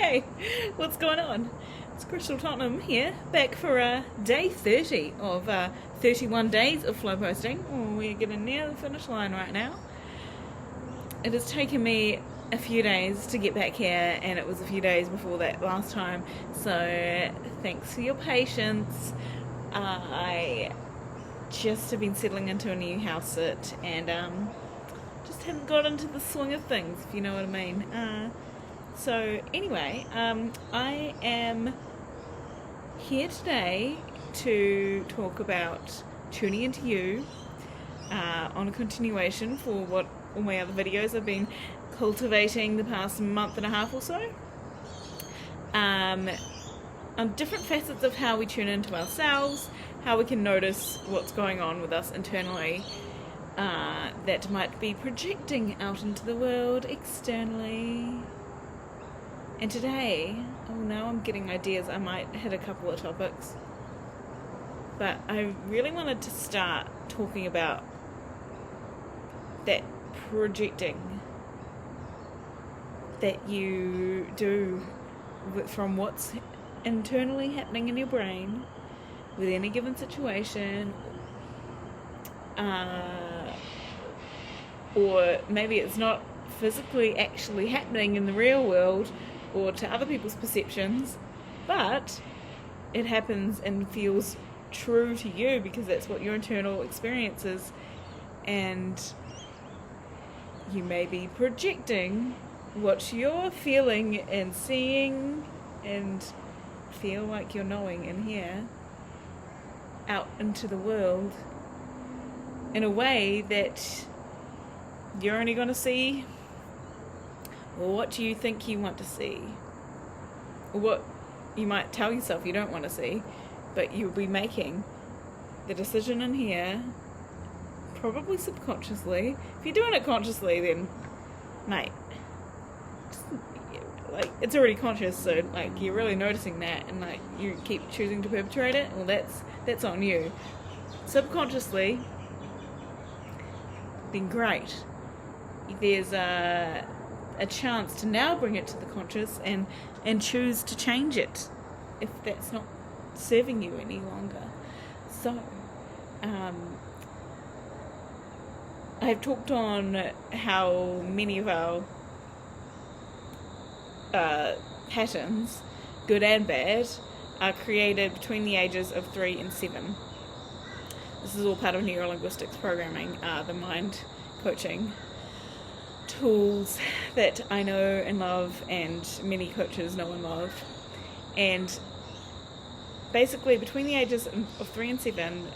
Hey, what's going on? It's Crystal Tottenham here, back for day 30 of 31 days of flow posting. Oh, we're getting near the finish line right now. It has taken me a few days to get back here, and it was a few days before that last time, so thanks for your patience. I just have been settling into a new house sit, and just haven't got into the swing of things, if you know what I mean. So anyway, I am here today to talk about tuning into you, on a continuation for what all my other videos I've been cultivating the past month and a half or so, on different facets of how we tune into ourselves, how we can notice what's going on with us internally, that might be projecting out into the world externally. And today, now I'm getting ideas, I might hit a couple of topics, but I really wanted to start talking about that projecting that you do from what's internally happening in your brain with any given situation, or maybe it's not physically actually happening in the real world or to other people's perceptions, but it happens and feels true to you because that's what your internal experience is, and you may be projecting what you're feeling and seeing and feel like you're knowing in here out into the world in a way that you're only going to see, or what do you think you want to see, or what you might tell yourself you don't want to see, but you'll be making the decision in here, probably subconsciously. If you're doing it consciously, then, mate, like, it's already conscious, so, like, you're really noticing that, and, like, you keep choosing to perpetrate it, well, that's on you. Subconsciously, then great. There's a chance to now bring it to the conscious and choose to change it if that's not serving you any longer. So, I've talked on how many of our patterns, good and bad, are created between the ages of 3 and 7. This is all part of neurolinguistics programming, the mind coaching tools that I know and love, and many coaches know and love. And basically between the ages of 3 and 7,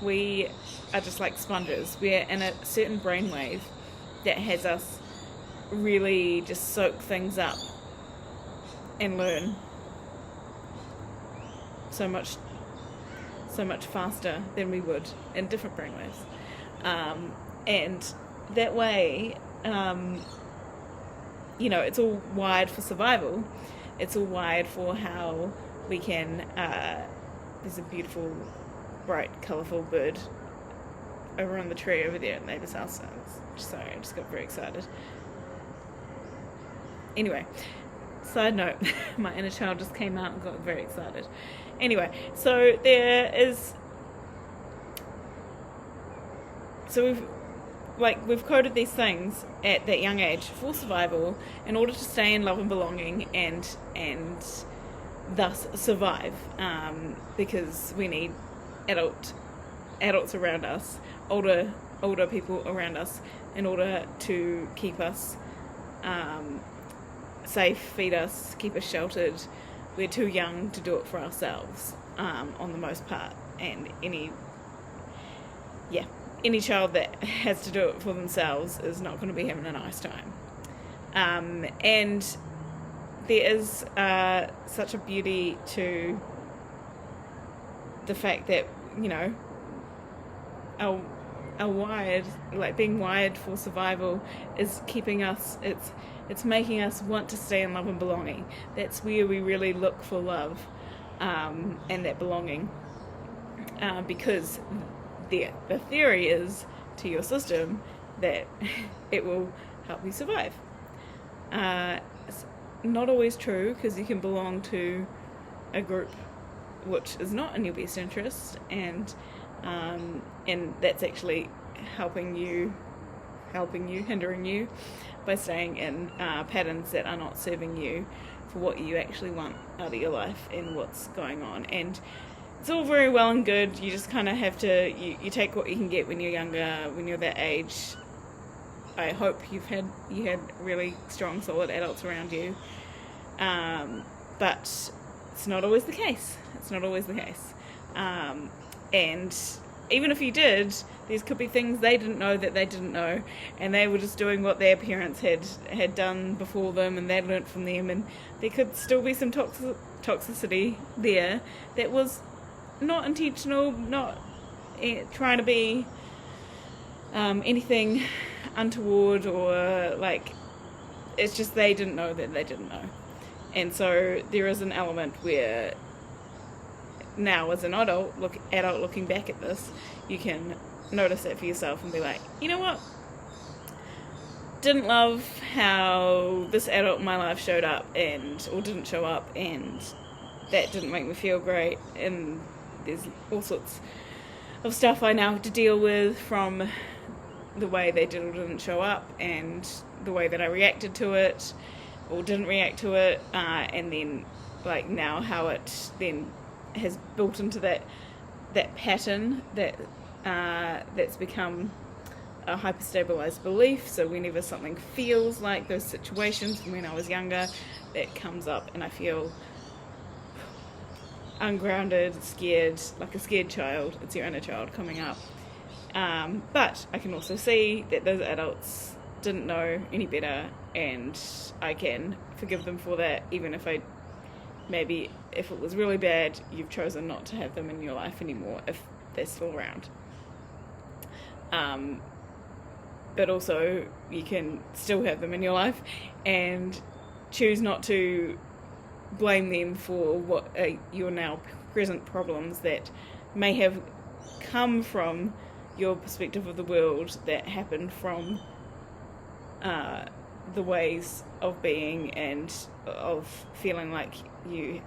we are just like sponges. We're in a certain brainwave that has us really just soak things up and learn so much faster than we would in different brainwaves. And that way, it's all wired for survival. It's all wired for how we can, there's a beautiful, bright, colourful bird over on the tree over there at the neighbour's house. Sorry, I just got very excited. Anyway, side note, my inner child just came out and got very excited. Anyway, so we've coded these things at that young age for survival in order to stay in love and belonging and thus survive, because we need adults around us, older people around us, in order to keep us safe, feed us, keep us sheltered. We're too young to do it for ourselves, on the most part, and any child that has to do it for themselves is not going to be having a nice time. And there is such a beauty to the fact that, our wired, like being wired for survival, is keeping us, it's making us want to stay in love and belonging. That's where we really look for love, and that belonging, because the theory is to your system that it will help you survive. not always true, because you can belong to a group which is not in your best interest, and that's actually hindering you by staying in patterns that are not serving you for what you actually want out of your life and what's going on. And it's all very well and good. You just kind of have to you take what you can get when you're younger, when you're that age. I hope you had really strong, solid adults around you, but it's not always the case. And even if you did, these could be things they didn't know that they didn't know, and they were just doing what their parents had done before them, and they learnt from them, and there could still be some toxicity there that was not intentional, not trying to be anything untoward, or like, it's just they didn't know that they didn't know. And so there is an element where now, as an adult looking back at this, you can notice it for yourself and be like, you know what, didn't love how this adult in my life showed up or didn't show up, and that didn't make me feel great, and there's all sorts of stuff I now have to deal with from the way they did or didn't show up, and the way that I reacted to it or didn't react to it, and then like now how it then has built into that pattern that's become a hyperstabilized belief. So whenever something feels like those situations from when I was younger, that comes up and I feel ungrounded, scared, like a scared child. It's your inner child coming up. But I can also see that those adults didn't know any better, and I can forgive them for that, even if if it was really bad, you've chosen not to have them in your life anymore if they're still around. But also you can still have them in your life and choose not to blame them for what your now present problems that may have come from your perspective of the world, that happened from the ways of being and of feeling like you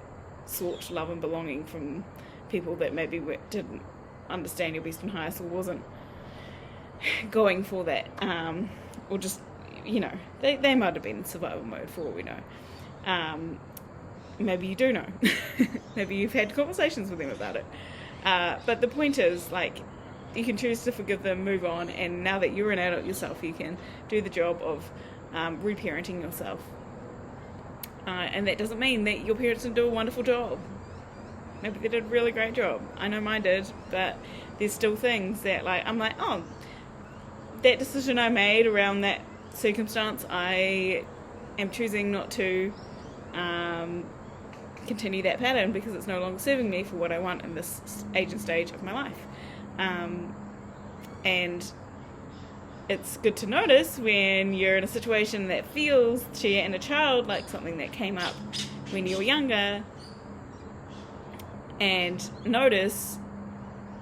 sought love and belonging from people that maybe didn't understand your best and highest, or wasn't going for that, or just, they might have been in survival mode for all we know. Maybe you do know. Maybe you've had conversations with them about it. But the point is, like, you can choose to forgive them, move on, and now that you're an adult yourself, you can do the job of reparenting yourself. And that doesn't mean that your parents didn't do a wonderful job. Maybe they did a really great job. I know mine did, but there's still things that, like, I'm like, oh, that decision I made around that circumstance, I am choosing not to continue that pattern because it's no longer serving me for what I want in this age and stage of my life. And it's good to notice when you're in a situation that feels to your inner child like something that came up when you were younger, and notice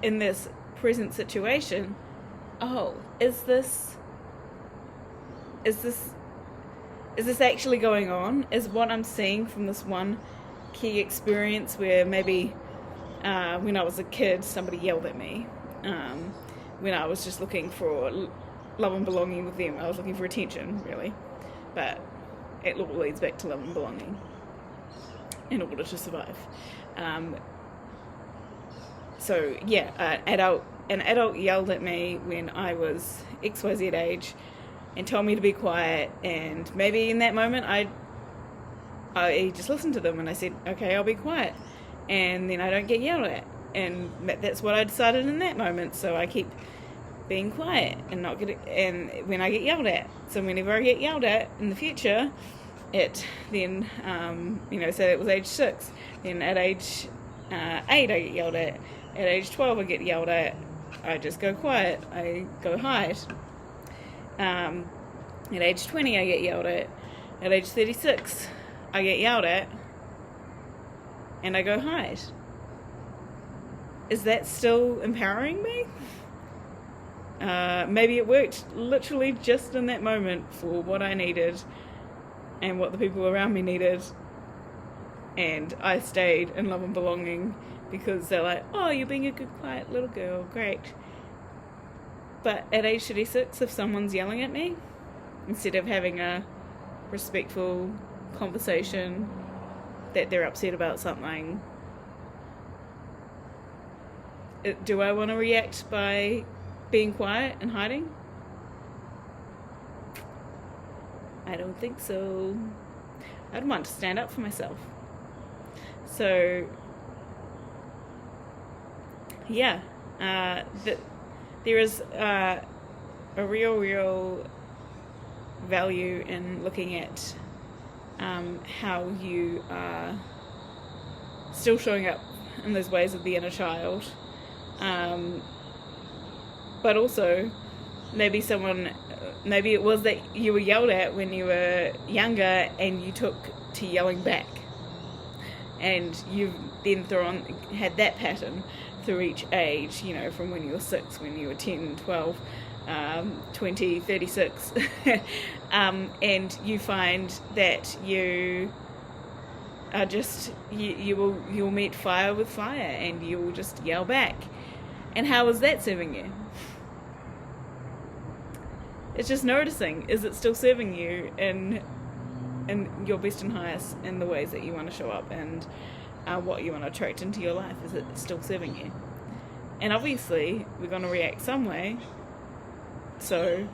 in this present situation, oh, is this actually going on? Is what I'm seeing from this one key experience where maybe when I was a kid somebody yelled at me, when I was just looking for love and belonging with them. I was looking for attention, really, but it all leads back to love and belonging in order to survive. So yeah, an adult yelled at me when I was XYZ age and told me to be quiet, and maybe in that moment I just listened to them and I said, okay, I'll be quiet, and then I don't get yelled at, and that's what I decided in that moment. So I keep being quiet and not and when I get yelled at, so whenever I get yelled at in the future, it then so it was age 6, then at age 8 I get yelled at age 12 I get yelled at, I just go quiet, I go hide. At age 20 I get yelled at age 36 I get yelled at and I go hide. Is that still empowering me? Maybe it worked literally just in that moment for what I needed and what the people around me needed, and I stayed in love and belonging because they're like, oh, you're being a good, quiet little girl, great. But at age 36, if someone's yelling at me, instead of having a respectful conversation that they're upset about something, do I want to react by being quiet and hiding? I don't think so. I'd want to stand up for myself. So, yeah, there is a real value in looking at how you are still showing up in those ways of the inner child, but also maybe it was that you were yelled at when you were younger and you took to yelling back, and you've then had that pattern through each age, from when you were 6, when you were 10, 12, 20, 36, and you find that you are just, you'll meet fire with fire, and you'll just yell back. And how is that serving you? It's just noticing, is it still serving you in your best and highest, in the ways that you want to show up, and what you want to attract into your life? Is it still serving you? And obviously we're going to react some way, so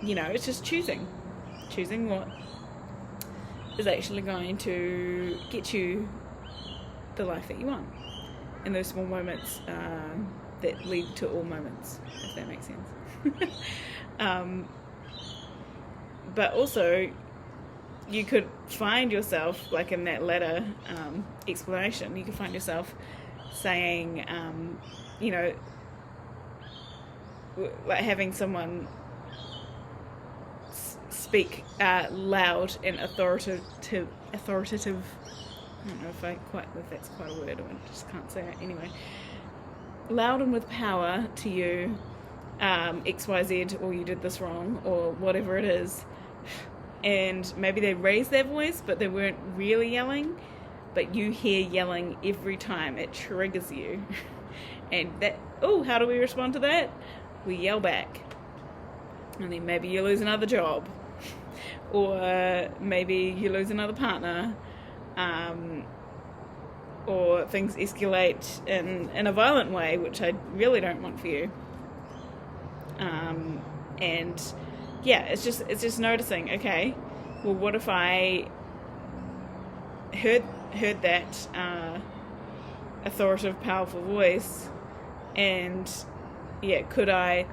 it's just choosing what is actually going to get you the life that you want, in those small moments that lead to all moments, if that makes sense. But also, you could find yourself, like in that latter explanation, you could find yourself saying, like having someone speak loud and authoritative. I don't know if that's quite a word, I just can't say it anyway. Loud and with power to you, XYZ, or you did this wrong, or whatever it is. And maybe they raised their voice, but they weren't really yelling, but you hear yelling every time. It triggers you. And how do we respond to that? We yell back. And then maybe you lose another job, or maybe you lose another partner, or things escalate in a violent way, which I really don't want for you. And yeah, it's just noticing, okay, well, what if I heard that authoritative, powerful voice, and could I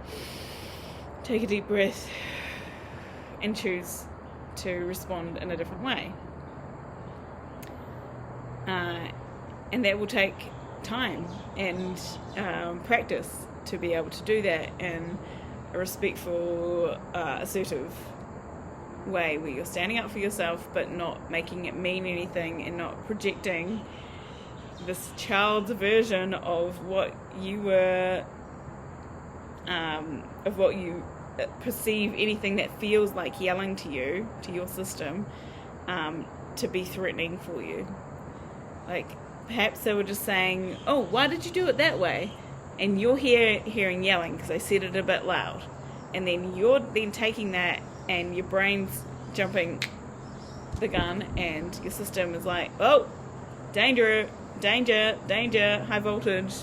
take a deep breath and choose to respond in a different way? And that will take time and practice to be able to do that in a respectful, assertive way, where you're standing up for yourself but not making it mean anything, and not projecting this child's version of what you were, of what you perceive anything that feels like yelling to you, to your system, to be threatening for you. Like, perhaps they were just saying, oh, why did you do it that way? And you're hearing yelling because I said it a bit loud. And then you're then taking that, and your brain's jumping the gun, and your system is like, oh, danger, high voltage.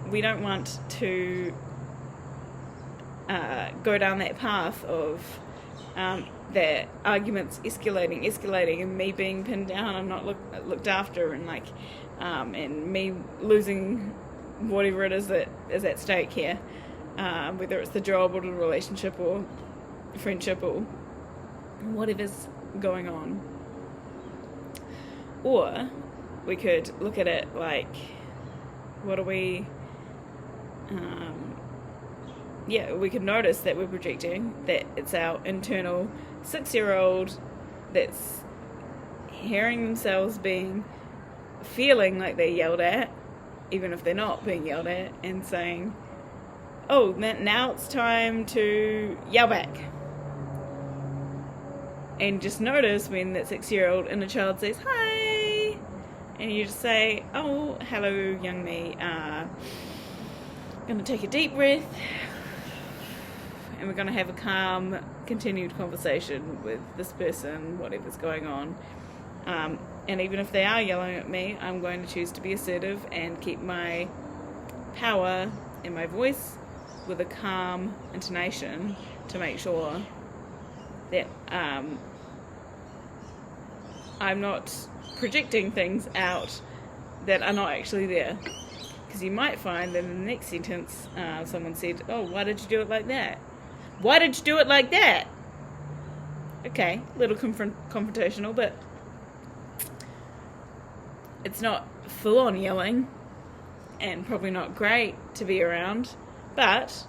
We don't want to go down that path of the arguments escalating, and me being pinned down and not looked after, and and me losing whatever it is that is at stake here, whether it's the job or the relationship or friendship or whatever's going on. Or we could look at it like, what are we... we could notice that we're projecting, that it's our internal 6-year-old that's hearing themselves feeling like they're yelled at, even if they're not being yelled at, and saying, oh, now it's time to yell back. And just notice when that 6-year-old inner child says, hi, and you just say, oh, hello, young me, gonna take a deep breath, and we're gonna have a calm, continued conversation with this person, whatever's going on. And even if they are yelling at me, I'm going to choose to be assertive and keep my power in my voice with a calm intonation to make sure that I'm not projecting things out that are not actually there. Because you might find that in the next sentence someone said, oh, why did you do it like that? Why did you do it like that? Okay, a little confrontational, but it's not full-on yelling, and probably not great to be around, but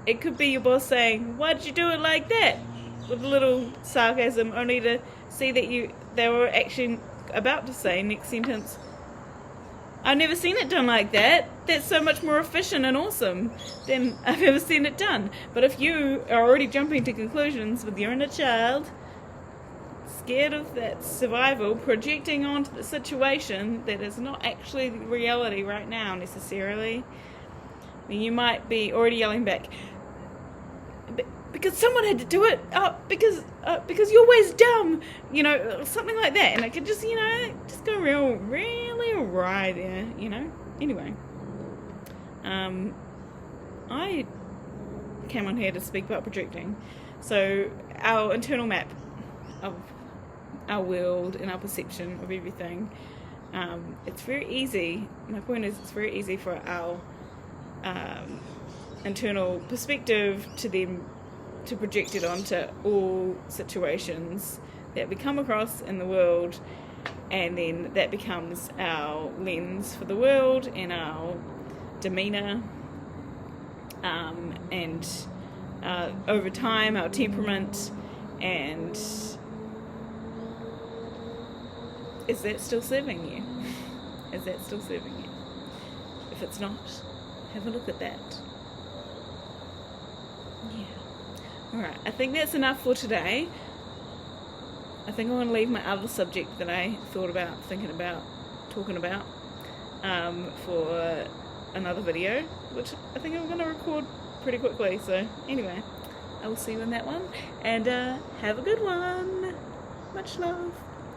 it could be your boss saying, why did you do it like that? With a little sarcasm, only to see that they were actually about to say, next sentence, I've never seen it done like that. That's so much more efficient and awesome than I've ever seen it done. But if you are already jumping to conclusions with your inner child, scared of that survival, projecting onto the situation that is not actually the reality right now necessarily, then you might be already yelling back, because someone had to do it, because you're always dumb, something like that, and it could just, just go really awry there, Anyway, I came on here to speak about projecting. So our internal map of our world and our perception of everything, it's very easy. My point is, it's very easy for our internal perspective to project it onto all situations that we come across in the world, and then that becomes our lens for the world and our demeanour, and over time our temperament. And is that still serving you? Is that still serving you? If it's not, have a look at that. Yeah. Alright, I think that's enough for today. I think I want to leave my other subject that I thought about, thinking about, talking about, for another video, which I think I'm going to record pretty quickly. So anyway, I will see you in that one, and have a good one. Much love.